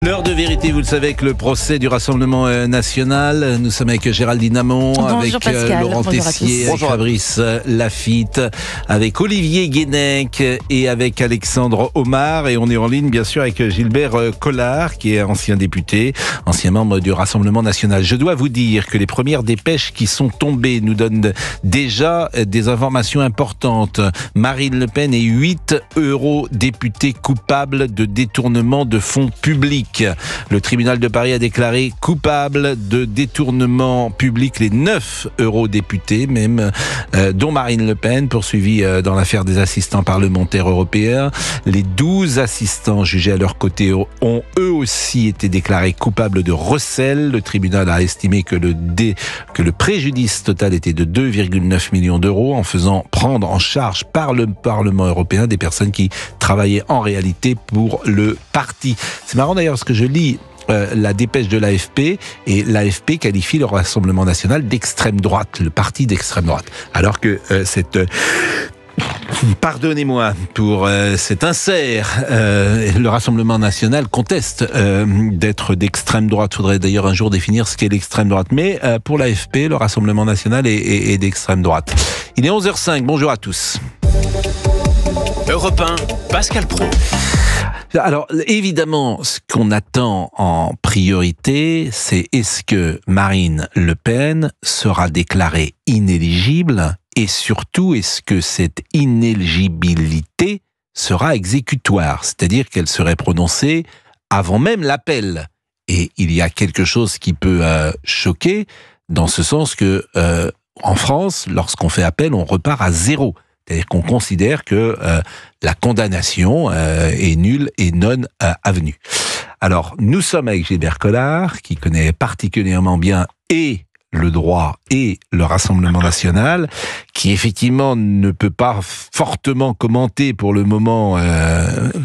L'heure de vérité, vous le savez, avec le procès du Rassemblement national. Nous sommes avec Géraldine Hamon, avec Laurent Tessier, avec Fabrice Lafitte, avec Olivier Guénec et avec Alexandre Omar. Et on est en ligne, bien sûr, avec Gilbert Collard, qui est ancien député, ancien membre du Rassemblement national. Je dois vous dire que les premières dépêches qui sont tombées nous donnent déjà des informations importantes. Marine Le Pen est 8 eurodéputés coupables de détournement de fonds publics. Le tribunal de Paris a déclaré coupable de détournement public les 9 eurodéputés, même, dont Marine Le Pen, poursuivie dans l'affaire des assistants parlementaires européens. Les 12 assistants jugés à leur côté ont eux aussi été déclarés coupables de recel. Le tribunal a estimé que le préjudice total était de 2,9 millions d'euros en faisant prendre en charge par le Parlement européen des personnes qui travaillaient en réalité pour le parti. C'est marrant d'ailleurs parce que je lis la dépêche de l'AFP et l'AFP qualifie le Rassemblement national d'extrême droite, le parti d'extrême droite. Alors que pardonnez-moi pour cet insert. Le Rassemblement national conteste d'être d'extrême droite. Il faudrait d'ailleurs un jour définir ce qu'est l'extrême droite. Mais pour l'AFP, le Rassemblement national est d'extrême droite. Il est 11h05. Bonjour à tous. Europe 1, Pascal Praud. Alors, évidemment, ce qu'on attend en priorité, c'est est-ce que Marine Le Pen sera déclarée inéligible et surtout, est-ce que cette inéligibilité sera exécutoire, c'est-à-dire qu'elle serait prononcée avant même l'appel. Et il y a quelque chose qui peut choquer, dans ce sens que en France, lorsqu'on fait appel, on repart à zéro. C'est-à-dire qu'on considère que la condamnation est nulle et non avenue. Alors, nous sommes avec Gilbert Collard, qui connaît particulièrement bien et le droit et le Rassemblement national, qui effectivement ne peut pas fortement commenter pour le moment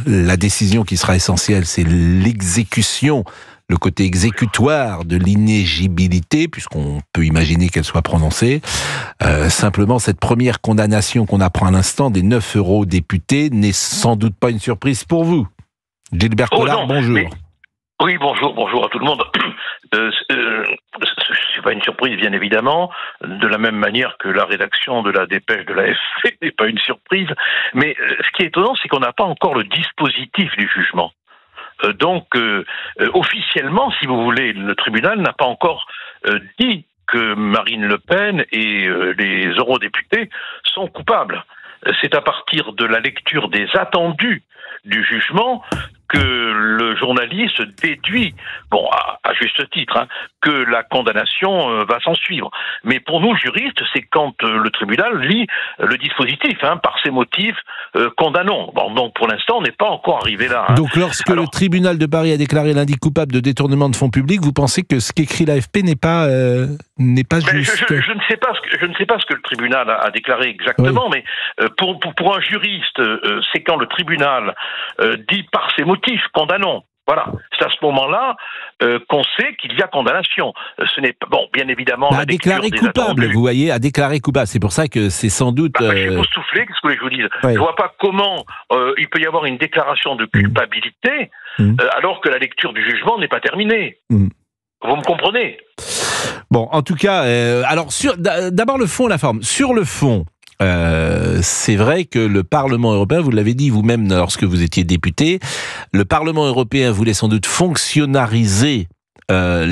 la décision qui sera essentielle, c'est l'exécution, le côté exécutoire de l'inéligibilité, puisqu'on peut imaginer qu'elle soit prononcée. Simplement, cette première condamnation qu'on apprend à l'instant des 9 eurodéputés n'est sans doute pas une surprise pour vous. Gilbert Collard, bonjour. Oui, bonjour à tout le monde. C'est pas une surprise, bien évidemment, de la même manière que la rédaction de la dépêche de l'AFP n'est pas une surprise. Mais ce qui est étonnant, c'est qu'on n'a pas encore le dispositif du jugement. Donc, officiellement, si vous voulez, le tribunal n'a pas encore dit que Marine Le Pen et les eurodéputés sont coupables. C'est à partir de la lecture des attendus du jugement que le journaliste déduit, bon, à juste titre, que la condamnation va s'en suivre. Mais pour nous, juristes, c'est quand le tribunal lit le dispositif, par ses motifs, condamnons. Bon, donc pour l'instant, on n'est pas encore arrivé là. Donc lorsque le tribunal de Paris a déclaré lundi coupable de détournement de fonds publics, vous pensez que ce qu'écrit l'AFP n'est pas juste? Je ne sais pas ce que le tribunal a déclaré exactement, oui. Mais pour un juriste, c'est quand le tribunal dit par ses motifs condamnons. Voilà, c'est à ce moment-là qu'on sait qu'il y a condamnation. Ce n'est pas bon, bien évidemment. À déclarer coupable, vous voyez, à déclarer coupable. C'est pour ça que c'est sans doute. Je vais vous souffler. Qu'est-ce que je vous dis? Oui. Je vois pas comment il peut y avoir une déclaration de culpabilité alors que la lecture du jugement n'est pas terminée. Vous me comprenez? Bon, en tout cas, alors d'abord le fond, la forme. Sur le fond. C'est vrai que le Parlement européen, vous l'avez dit vous-même lorsque vous étiez député, le Parlement européen voulait sans doute fonctionnariser ceux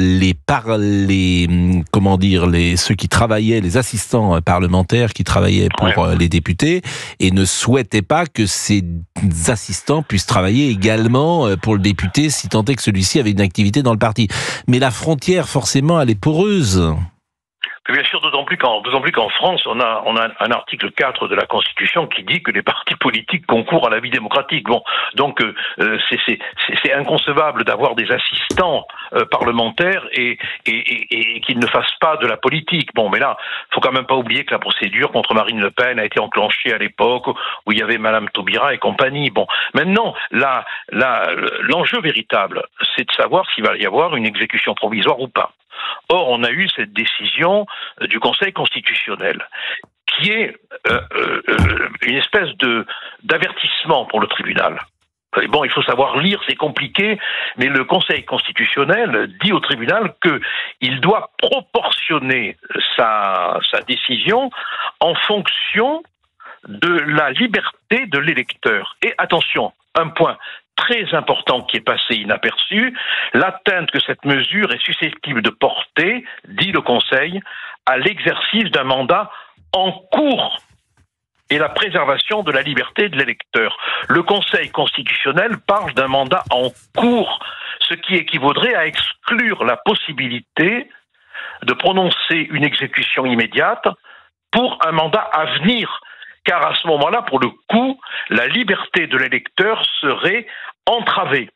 qui travaillaient, les assistants parlementaires qui travaillaient pour les députés, et ne souhaitait pas que ces assistants puissent travailler également pour le député si tant est que celui-ci avait une activité dans le parti. Mais la frontière, forcément, elle est poreuse. Bien sûr, d'autant plus qu'en France, on a un article 4 de la Constitution qui dit que les partis politiques concourent à la vie démocratique. Bon, donc c'est inconcevable d'avoir des assistants parlementaires et qu'ils ne fassent pas de la politique. Bon, mais là, faut quand même pas oublier que la procédure contre Marine Le Pen a été enclenchée à l'époque où il y avait Madame Taubira et compagnie. Bon, maintenant, l'enjeu véritable, c'est de savoir s'il va y avoir une exécution provisoire ou pas. Or, on a eu cette décision du Conseil constitutionnel qui est une espèce d'avertissement pour le tribunal. Bon, il faut savoir lire, c'est compliqué, mais le Conseil constitutionnel dit au tribunal qu'il doit proportionner sa décision en fonction de la liberté de l'électeur. Et attention, un point très important qui est passé inaperçu, l'atteinte que cette mesure est susceptible de porter, dit le Conseil, à l'exercice d'un mandat en cours et la préservation de la liberté de l'électeur. Le Conseil constitutionnel parle d'un mandat en cours, ce qui équivaudrait à exclure la possibilité de prononcer une exécution immédiate pour un mandat à venir. Car à ce moment-là, pour le coup, la liberté de l'électeur serait entravée.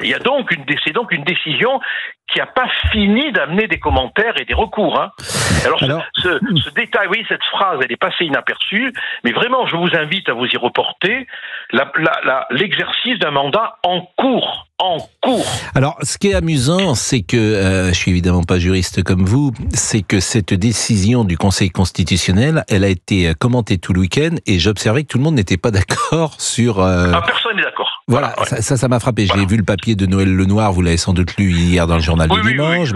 Il y a donc c'est donc une décision qui n'a pas fini d'amener des commentaires et des recours. Alors ce détail, oui, cette phrase, elle est passée inaperçue, mais vraiment, je vous invite à vous y reporter l'exercice d'un mandat en cours. Alors, ce qui est amusant, c'est que, je suis évidemment pas juriste comme vous, c'est que cette décision du Conseil constitutionnel, elle a été commentée tout le week-end, et j'observais que tout le monde n'était pas d'accord sur... personne n'est d'accord. Voilà, ouais. Ça m'a frappé. J'ai vu le papier de Noël Lenoir, vous l'avez sans doute lu hier dans le journal du dimanche.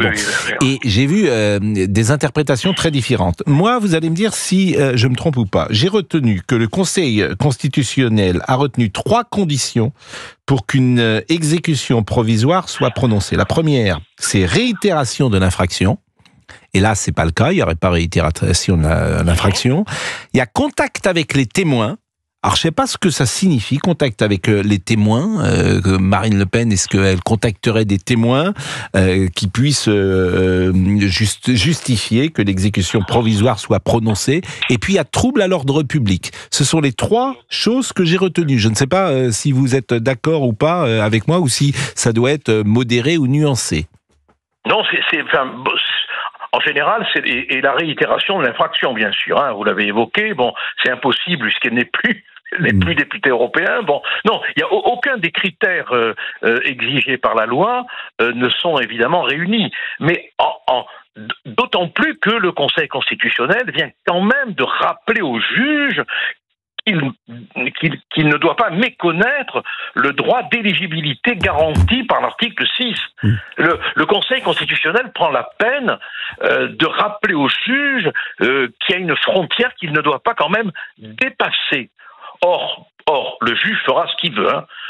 Et j'ai vu des interprétations très différentes. Moi, vous allez me dire si je me trompe ou pas. J'ai retenu que le Conseil constitutionnel a retenu 3 conditions pour qu'une exécution provisoire soit prononcée. La première, c'est réitération de l'infraction. Et là, c'est pas le cas. Il n'y aurait pas réitération de l'infraction. Il y a contact avec les témoins. Alors, je sais pas ce que ça signifie, contact avec les témoins. Marine Le Pen, est-ce qu'elle contacterait des témoins qui puissent justifier que l'exécution provisoire soit prononcée? Et puis, il y a trouble à l'ordre public. Ce sont les 3 choses que j'ai retenues. Je ne sais pas si vous êtes d'accord ou pas avec moi, ou si ça doit être modéré ou nuancé. Non, en général, et la réitération de l'infraction, bien sûr, vous l'avez évoqué, bon, c'est impossible puisqu'elle n'est plus député européen. Bon, non, il n'y a aucun des critères exigés par la loi ne sont évidemment réunis. Mais d'autant plus que le Conseil constitutionnel vient quand même de rappeler aux juges qu'il ne doit pas méconnaître le droit d'éligibilité garanti par l'article 6. Le Conseil constitutionnel prend la peine de rappeler aux juges qu'il y a une frontière qu'il ne doit pas quand même dépasser. Or, le juge fera ce qu'il veut,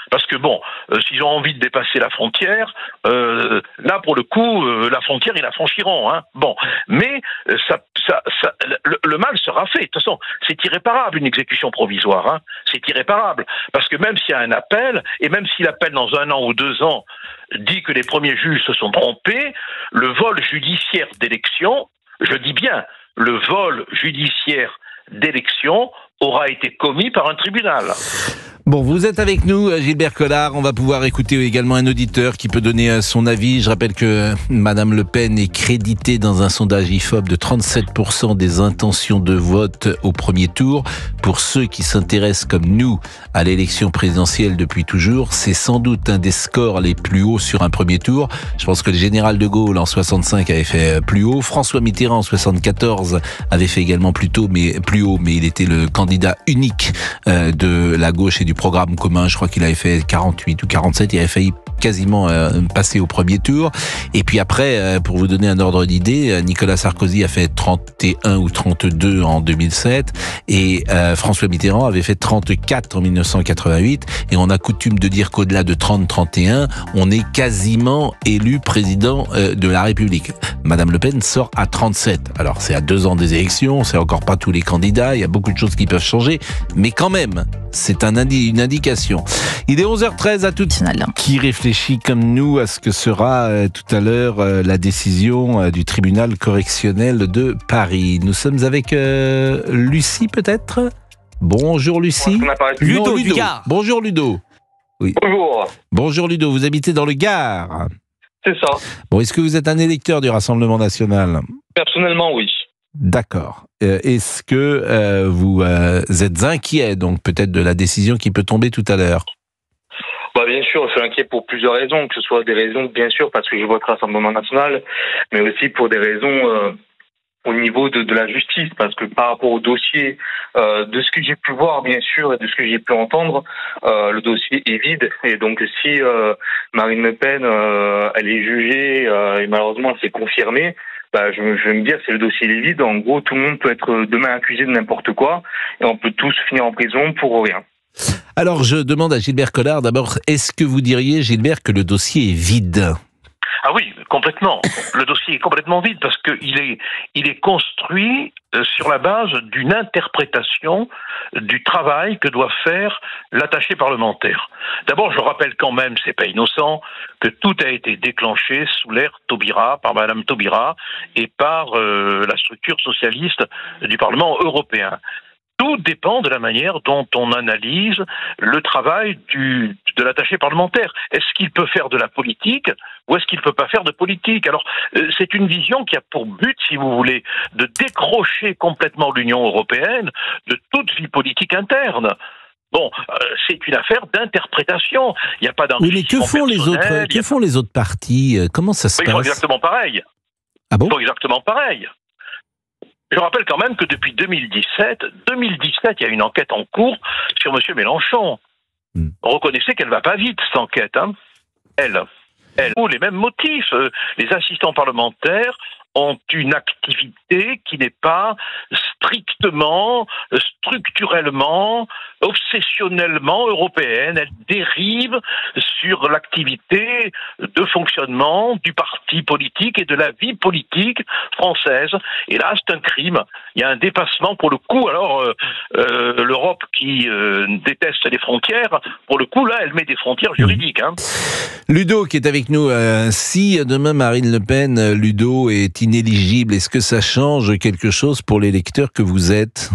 parce que bon, s'ils ont envie de dépasser la frontière, là pour le coup, la frontière ils la franchiront, Bon, mais le mal sera fait. De toute façon, c'est irréparable une exécution provisoire, C'est irréparable, parce que même s'il y a un appel, et même si l'appel dans 1 an ou 2 ans dit que les premiers juges se sont trompés, le vol judiciaire d'élection, je dis bien, le vol judiciaire d'élection aura été commis par un tribunal. Bon, vous êtes avec nous, Gilbert Collard. On va pouvoir écouter également un auditeur qui peut donner son avis. Je rappelle que Madame Le Pen est créditée dans un sondage IFOP de 37% des intentions de vote au premier tour. Pour ceux qui s'intéressent comme nous à l'élection présidentielle depuis toujours, c'est sans doute un des scores les plus hauts sur un premier tour. Je pense que le général de Gaulle en 65 avait fait plus haut. François Mitterrand en 74 avait fait également plus haut, mais il était le candidat unique de la gauche et du programme commun. Je crois qu'il avait fait 48 ou 47. Il avait failli quasiment passer au premier tour. Et puis après, pour vous donner un ordre d'idée, Nicolas Sarkozy a fait 31 ou 32 en 2007 et François Mitterrand avait fait 34 en 1988. Et on a coutume de dire qu'au-delà de 30-31, on est quasiment élu président de la République. Madame Le Pen sort à 37. Alors c'est à 2 ans des élections, c'est encore pas tous les candidats, il y a beaucoup de choses qui peuvent changer, mais quand même, c'est une indication. Il est 11h13 à toute qui réfléchit comme nous à ce que sera tout à l'heure la décision du tribunal correctionnel de Paris. Nous sommes avec Lucie peut-être. Bonjour Lucie. Ludo du Gard. Bonjour Ludo. Oui. Bonjour Ludo, vous habitez dans le Gard. C'est ça. Bon, est-ce que vous êtes un électeur du Rassemblement national ? Personnellement, oui. D'accord. Est-ce que vous êtes inquiet, donc peut-être de la décision qui peut tomber tout à l'heure ? Bien sûr, je suis inquiet pour plusieurs raisons, que ce soit des raisons, bien sûr, parce que je vote Rassemblement national, mais aussi pour des raisons au niveau de la justice, parce que par rapport au dossier, de ce que j'ai pu voir bien sûr et de ce que j'ai pu entendre, le dossier est vide, et donc si Marine Le Pen elle est jugée et malheureusement elle s'est confirmée, je vais me dire c'est le dossier est vide. En gros, tout le monde peut être demain accusé de n'importe quoi et on peut tous finir en prison pour rien. Alors je demande à Gilbert Collard d'abord, est-ce que vous diriez, Gilbert, que le dossier est vide ? Ah oui, complètement. Le dossier est complètement vide parce qu'il est construit sur la base d'une interprétation du travail que doit faire l'attaché parlementaire. D'abord, je rappelle quand même, c'est pas innocent, que tout a été déclenché sous l'ère Taubira, par Madame Taubira et par la structure socialiste du Parlement européen. Tout dépend de la manière dont on analyse le travail de l'attaché parlementaire. Est-ce qu'il peut faire de la politique ou est-ce qu'il ne peut pas faire de politique ? Alors, c'est une vision qui a pour but, si vous voulez, de décrocher complètement l'Union européenne de toute vie politique interne. Bon, c'est une affaire d'interprétation. Il n'y a pas d'enrichissement personnel. Oui, mais que font les autres partis ? Comment ça se passe ? Ils font exactement pareil. Ah bon ? Ils font exactement pareil. Je rappelle quand même que depuis 2017, il y a une enquête en cours sur M. Mélenchon. Reconnaissez qu'elle ne va pas vite, cette enquête. Hein. Elle a les mêmes motifs. Les assistants parlementaires ont une activité qui n'est pas strictement, structurellement, obsessionnellement européenne. Elle dérive sur l'activité de fonctionnement du parti politique et de la vie politique française. Et là, c'est un crime. Il y a un dépassement pour le coup. Alors, l'Europe qui déteste les frontières, pour le coup, là, elle met des frontières juridiques. Hein. Ludo qui est avec nous. Si demain Marine Le Pen, Ludo, est inéligible, est-ce que ça change quelque chose pour l'électeur que vous êtes ?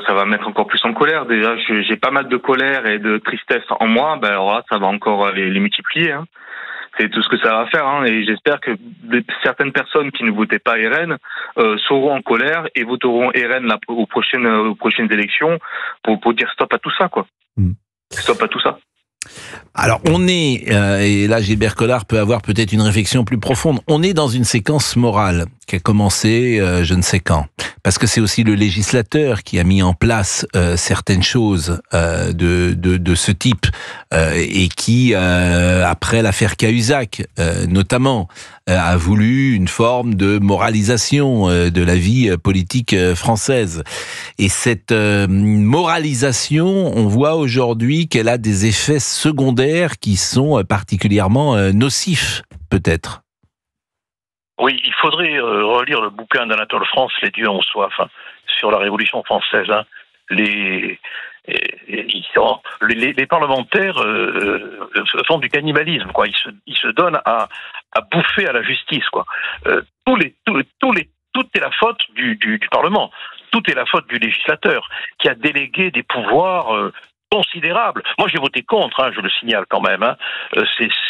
Ça va mettre encore plus en colère. Déjà, j'ai pas mal de colère et de tristesse en moi. Alors là, ça va encore les multiplier. Hein. C'est tout ce que ça va faire. Hein. Et j'espère que certaines personnes qui ne votaient pas RN seront en colère et voteront RN aux prochaines élections pour dire stop à tout ça, quoi. Stop à tout ça. Alors on est, et là Gilbert Collard peut avoir peut-être une réflexion plus profonde, on est dans une séquence morale qui a commencé je ne sais quand, parce que c'est aussi le législateur qui a mis en place certaines choses de ce type et qui, après l'affaire Cahuzac notamment, a voulu une forme de moralisation de la vie politique française. Et cette moralisation, on voit aujourd'hui qu'elle a des effets secondaires qui sont particulièrement nocifs, peut-être. Oui, il faudrait relire le bouquin d'Anatole France, Les dieux ont soif, hein, sur la Révolution française. Hein. Les parlementaires font du cannibalisme, quoi. Ils se donnent à bouffer à la justice, quoi. Tout est la faute du Parlement. Tout est la faute du législateur qui a délégué des pouvoirs considérables. Moi, j'ai voté contre, hein, je le signale quand même, hein,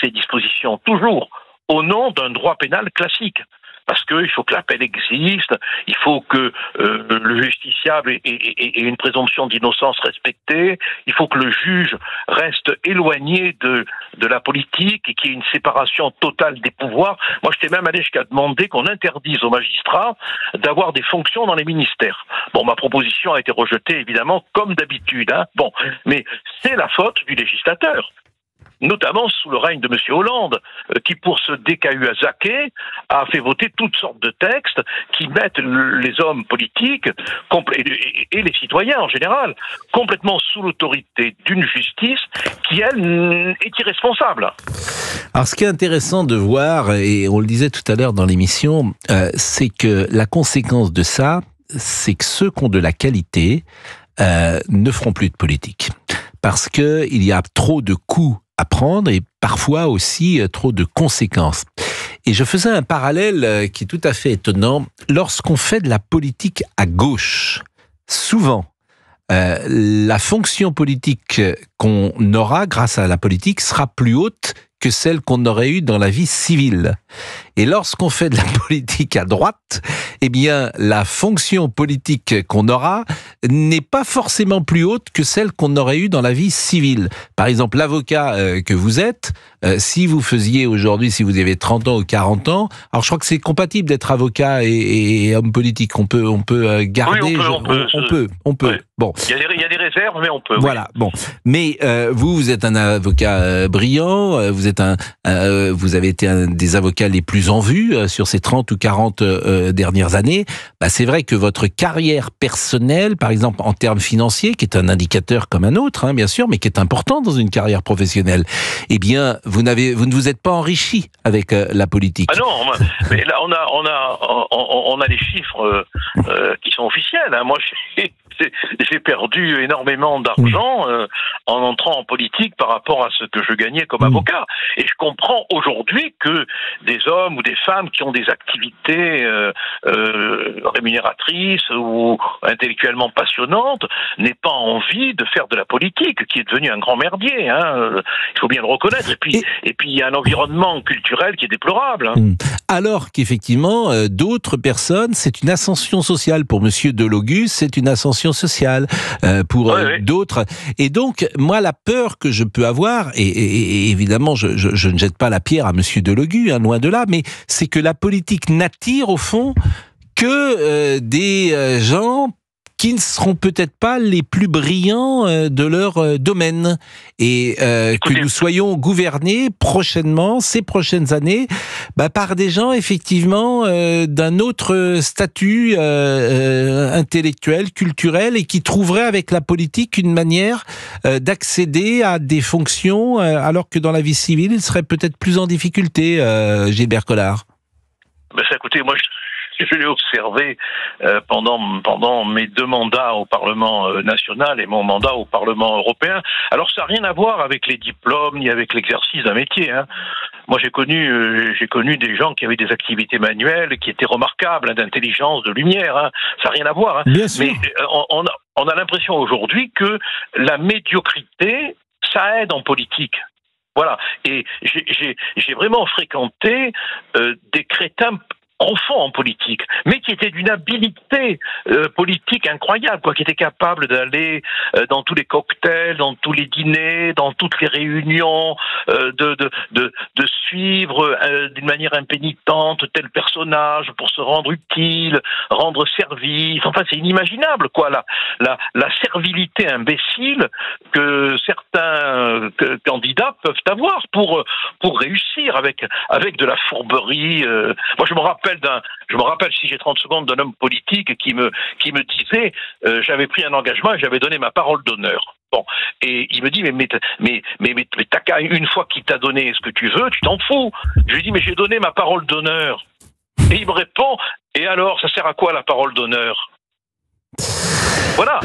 ces dispositions, toujours au nom d'un droit pénal classique. Parce qu'il faut que la peine existe, il faut que le justiciable ait une présomption d'innocence respectée, il faut que le juge reste éloigné de la politique et qu'il y ait une séparation totale des pouvoirs. Moi, j'étais même allé jusqu'à demander qu'on interdise aux magistrats d'avoir des fonctions dans les ministères. Bon, ma proposition a été rejetée, évidemment, comme d'habitude. Hein. Bon, mais c'est la faute du législateur. Notamment sous le règne de M. Hollande, qui, pour se décahuzaquer, a fait voter toutes sortes de textes qui mettent les hommes politiques et les citoyens en général complètement sous l'autorité d'une justice qui, elle, est irresponsable. Alors, ce qui est intéressant de voir, et on le disait tout à l'heure dans l'émission, c'est que la conséquence de ça, c'est que ceux qui ont de la qualité ne feront plus de politique. Parce qu'il y a trop de coups à prendre et parfois aussi trop de conséquences. Et je faisais un parallèle qui est tout à fait étonnant. Lorsqu'on fait de la politique à gauche, souvent, la fonction politique qu'on aura grâce à la politique sera plus haute que celle qu'on aurait eue dans la vie civile. Et lorsqu'on fait de la politique à droite, eh bien, la fonction politique qu'on aura n'est pas forcément plus haute que celle qu'on aurait eue dans la vie civile. Par exemple, l'avocat que vous êtes, si vous faisiez aujourd'hui, si vous avez 30 ans ou 40 ans, alors je crois que c'est compatible d'être avocat et homme politique. On peut garder... Oui, on peut. Ouais. Bon. Il y a des réserves, mais on peut. Voilà, oui. bon. Mais vous êtes un avocat brillant, vous avez été un des avocats les plus en vue sur ces 30 ou 40 dernières années. Bah, c'est vrai que votre carrière personnelle, par exemple en termes financiers, qui est un indicateur comme un autre, hein, bien sûr, mais qui est important dans une carrière professionnelle, eh bien, vous ne vous êtes pas enrichi avec la politique. Ah non, mais là, on a les chiffres qui sont officiels. Hein. Moi, j'ai perdu énormément d'argent en entrant en politique par rapport à ce que je gagnais comme avocat. Et je comprends aujourd'hui que des hommes ou des femmes qui ont des activités rémunératrices ou intellectuellement passionnantes n'aient pas envie de faire de la politique, qui est devenu un grand merdier. Hein. Il faut bien le reconnaître. Et puis il y a un environnement culturel qui est déplorable. Hein. Alors qu'effectivement, d'autres personnes, c'est une ascension sociale. Pour Monsieur Delogu, c'est une ascension sociale. Pour d'autres. Et donc, moi, la peur que je peux avoir, et évidemment, je ne jette pas la pierre à Monsieur Delogu, hein, loin de là, mais c'est que la politique n'attire, au fond, que des gens qui ne seront peut-être pas les plus brillants de leur domaine. Et que nous soyons gouvernés prochainement, ces prochaines années, par des gens, effectivement, d'un autre statut intellectuel, culturel, et qui trouveraient avec la politique une manière d'accéder à des fonctions, alors que dans la vie civile, ils seraient peut-être plus en difficulté, Gilbert Collard. Écoutez, moi, je l'ai observé pendant mes 2 mandats au Parlement national et mon mandat au Parlement européen. Alors ça n'a rien à voir avec les diplômes ni avec l'exercice d'un métier. Hein. Moi j'ai connu des gens qui avaient des activités manuelles qui étaient remarquables, hein, d'intelligence, de lumière. Hein. Ça n'a rien à voir. Hein. Bien sûr. Mais on a l'impression aujourd'hui que la médiocrité, ça aide en politique. Voilà. Et j'ai vraiment fréquenté des crétins profonds en politique, mais qui étaient d'une habileté politique incroyable, qui étaient capables d'aller dans tous les cocktails, dans tous les dîners, dans toutes les réunions, de suivre d'une manière impénitente tel personnage pour se rendre utile, rendre service. Enfin, c'est inimaginable, la servilité imbécile que certains candidats peuvent avoir pour réussir avec de la fourberie. Moi, je me rappelle, si j'ai 30 secondes, d'un homme politique qui me disait, j'avais pris un engagement et j'avais donné ma parole d'honneur. Bon, et il me dit, mais t'as qu'à, une fois qu'il t'a donné ce que tu veux, tu t'en fous. Je lui dis, mais j'ai donné ma parole d'honneur. Et il me répond, et alors, ça sert à quoi la parole d'honneur? Voilà.